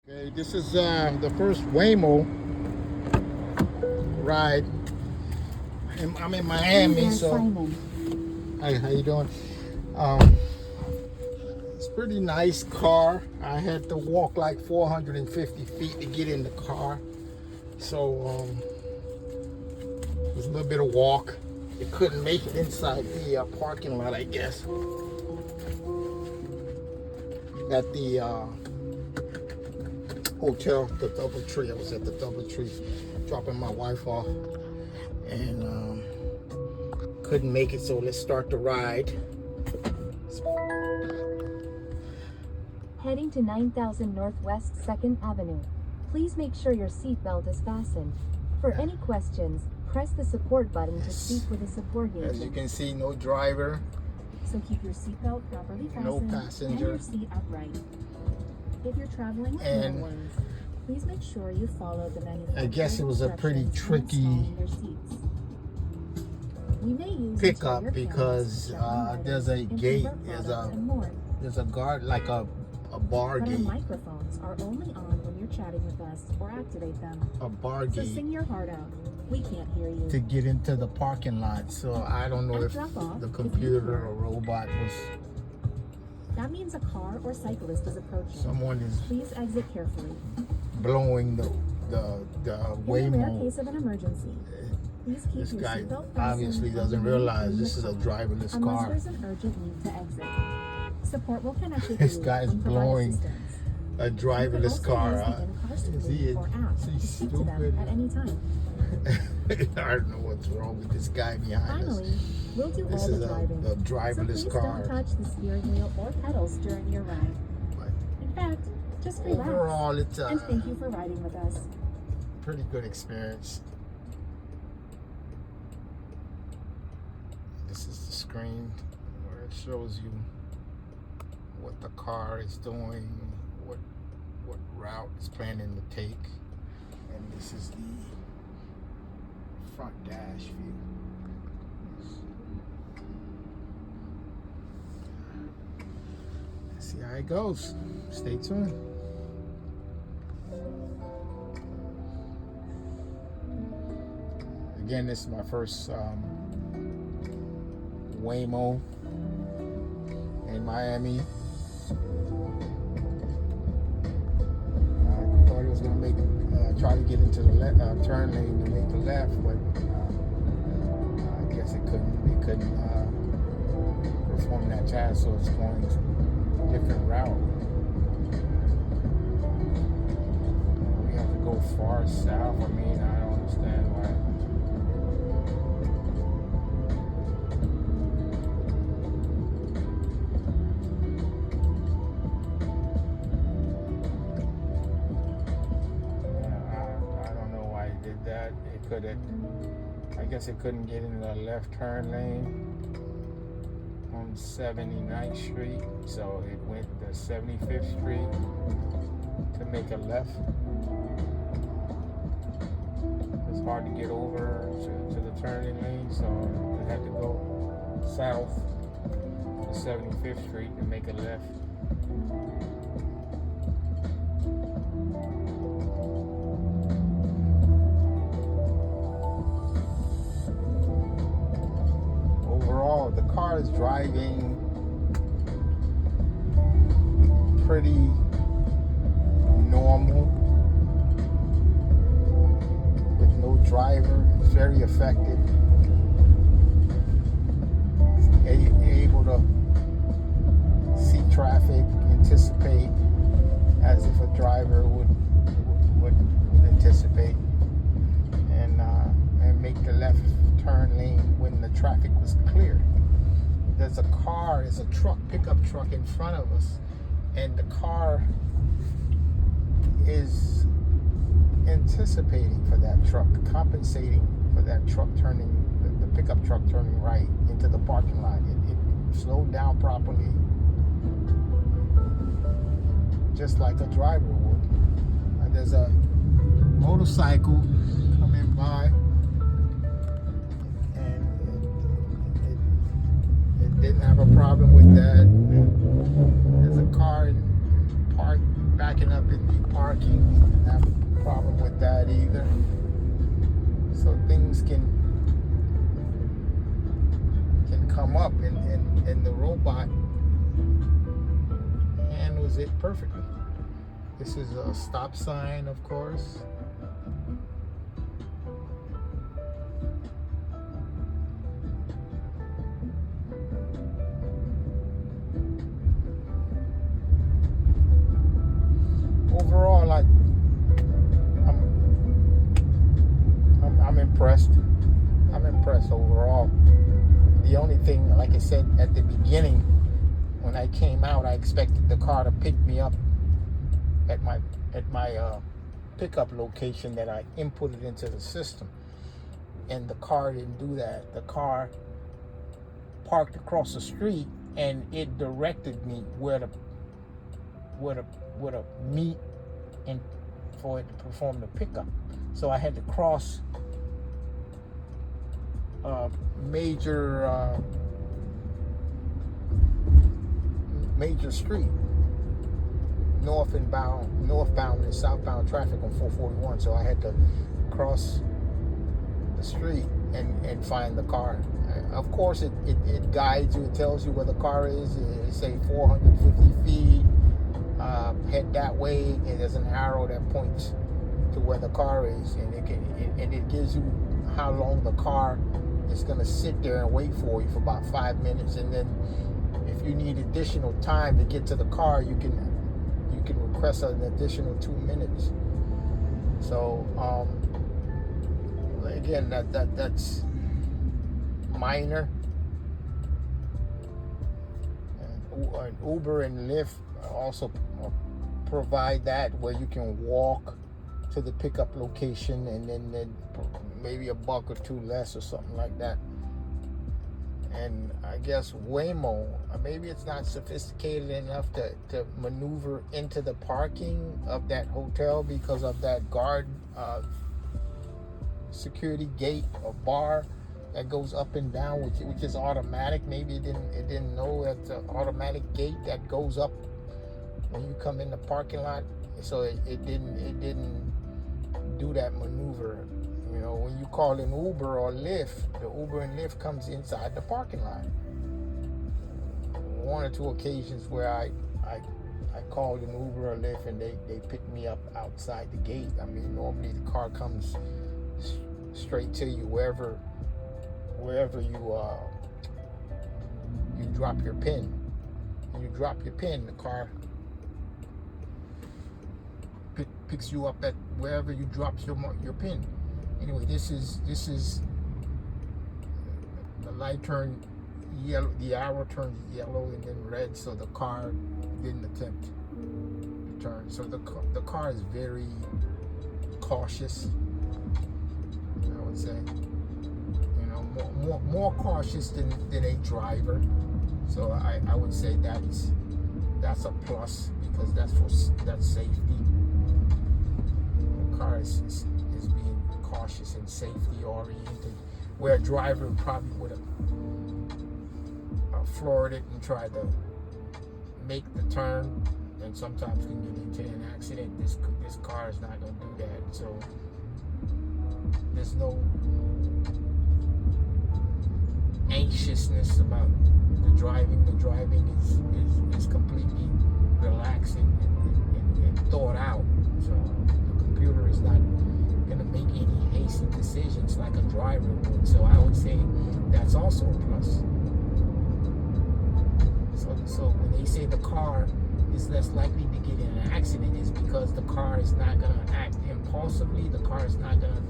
Okay, this is the first Waymo ride. I'm in Miami, so hi, how you doing? Um, it's a pretty nice car. I had to walk like 450 feet to get in the car, so it was a little bit of walk. It couldn't make it inside the parking lot, I guess. At the hotel, the DoubleTree. I was at the DoubleTree dropping my wife off and couldn't make it, so let's start the ride. Heading to 9000 Northwest 2nd Avenue. Please make sure your seatbelt is fastened. For any questions, press the support button to speak with a support agent. As you can see, no driver. So keep your seatbelt properly fastened No passenger. and your seat upright. If you're traveling with little ones, please make sure you follow the manufacturer's I guess it was a pretty instructions tricky when installing your seats. We may use pickup interior because cameras to there's a invert gate, products and more. there's a guard, like a bar But our gate, microphones are only on when you're chatting with us or activate them. a bar So gate sing your heart out. We can't hear you. to get into the parking lot. So I don't know At if drop-off, the if you computer hear, or robot was, that means a car or cyclist is approaching. someone is Please exit carefully. blowing the In the rare Waymo. case of an emergency, please keep This your guy seatbelt fastened obviously and doesn't remain realize in this the is a car, driverless unless car. there's an urgent need to exit. Support will connect with This you guy's and provide blowing assistance. A You can driverless also car. use the in-car Is screen he, or app is to he speak to them stupid? at any time. I don't know what's wrong with this guy behind us. Finally, we'll do This all is the driving. a driverless so please car. don't touch the steering wheel or pedals during your ride. But In fact, just relax. overall, it's And a thank you for riding with us. pretty good experience. This is the screen where it shows you what the car is doing, what route it's planning to take, and this is the front dash view. Let's see how it goes. Stay tuned. Again, this is my first Waymo in Miami. I thought it was going to try to get into the turn lane to make the left, but I guess it couldn't perform that task, so it's going a different route. We have to go far south. I mean, I don't understand why. That it couldn't, I guess it couldn't get into the left turn lane on 79th Street, so it went to 75th Street to make a left. It's hard to get over to the turning lane, so it had to go south to 75th Street and make a left. Overall, the car is driving pretty normal with no driver. It's very effective. Able to see traffic, anticipate as if a driver would anticipate, and make the left turn lane when the traffic was clear. There's a truck, pickup truck in front of us, and the car is anticipating for that truck, compensating for that truck turning, the pickup truck turning right into the parking lot. It slowed down properly, just like a driver would. There's a motorcycle coming by, and it didn't have a problem with that. There's a car parked backing up in the parking. Didn't have a problem with that either. So things can come up, and the robot handles it perfectly. This is a stop sign, of course. Overall, I'm impressed. I'm impressed overall. The only thing, like I said at the beginning, when I came out, I expected the car to pick me up at my pickup location that I inputted into the system, and the car didn't do that. The car parked across the street, and it directed me where to meet and for it to perform the pickup. So I had to cross major street, northbound and southbound traffic on 441. So I had to cross the street and find the car. Of course, it guides you. It tells you where the car is. It say 450 feet. Head that way, and there's an arrow that points to where the car is, and it gives you how long the car is going to sit there and wait for you for about 5 minutes, and then if you need additional time to get to the car, you can request an additional 2 minutes. So again, that's minor. And Uber and Lyft also provide that, where you can walk to the pickup location, and then maybe $1 or $2 less or something like that. And I guess Waymo, maybe it's not sophisticated enough to maneuver into the parking of that hotel because of that guard security gate or bar that goes up and down, which is automatic. Maybe it didn't know that's an automatic gate that goes up when you come in the parking lot. So it didn't do that maneuver. You know, when you call an Uber or Lyft, the Uber and Lyft comes inside the parking lot. One or two occasions where I called an Uber or Lyft and they picked me up outside the gate. I mean, normally the car comes straight to you wherever you drop your pin. When you drop your pin, the car picks you up at wherever you dropped your pin. Anyway, this is the light turned yellow, the arrow turned yellow and then red, so the car didn't attempt to turn. So the car is very cautious, I would say. You know, more cautious than a driver. So I would say that's a plus, because that's safety. The car is being cautious and safety oriented, where a driver probably would have floored it and tried to make the turn, and sometimes can get into an accident. This car is not going to do that. So there's no anxiousness about the driving. The driving is completely relaxing and thought out. So the computer is not going to make any hasty decisions like a driver would. So I would say that's also a plus. So when they say the car is less likely to get in an accident, is because the car is not going to act impulsively. The car is not going to,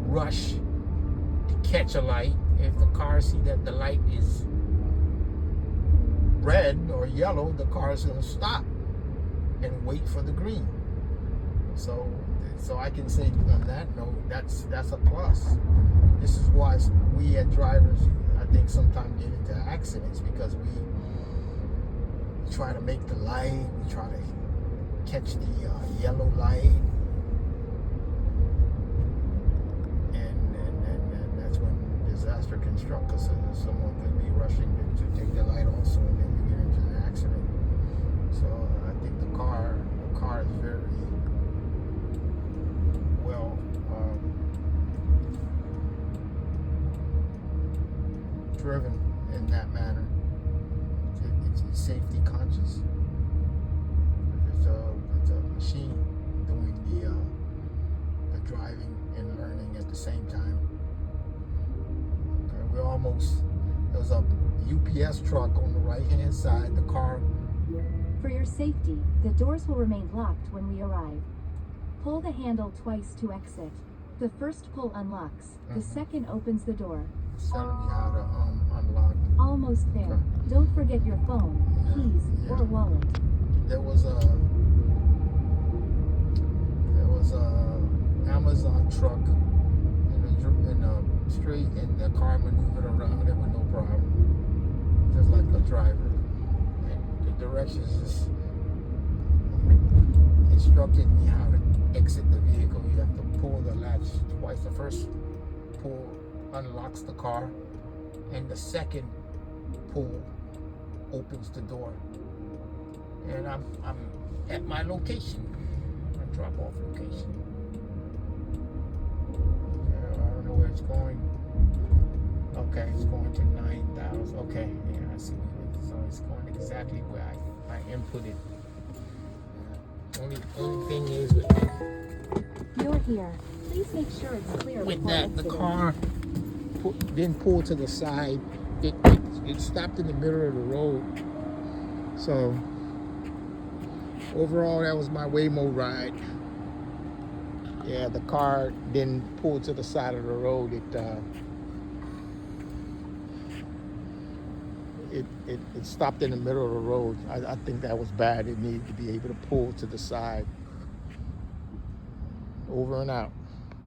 rush to catch a light. If the car see that the light is red or yellow, the car is going to stop and wait for the green. So I can say on that note, that's a plus. This is why we as drivers, I think, sometimes get into accidents, because we try to make the light, we try to catch the yellow light, and that's when disaster can strike, because someone could be rushing to take the light also, and then you get into an accident. So I think the car is very well driven in that manner. It's safety conscious. It's a machine doing the driving and learning at the same time. Okay, there's a UPS truck on the right hand side. The car. For your safety, the doors will remain locked when we arrive. Pull the handle twice to exit. The first pull unlocks. The second opens the door. It's telling me how to unlock. Almost there. Okay. Don't forget your phone, keys, or wallet. There was a Amazon truck in the street, and the car maneuvered around it with no problem, just like the driver. And the directions just instructed me how to exit the vehicle. You have to pull the latch twice. The first pull unlocks the car, and the second pull opens the door. And I'm at my location, my drop-off location. I don't know where it's going. Okay, it's going to 9,000. Okay, yeah, I see. So it's going exactly where I inputted. Only thing is You're here. Please make sure it's clear with before that, the exiting. car didn't pull to the side. It stopped in the middle of the road. So overall, that was my Waymo ride. Yeah, the car didn't pull to the side of the road. It stopped in the middle of the road. I think that was bad. It needed to be able to pull to the side. Over and out.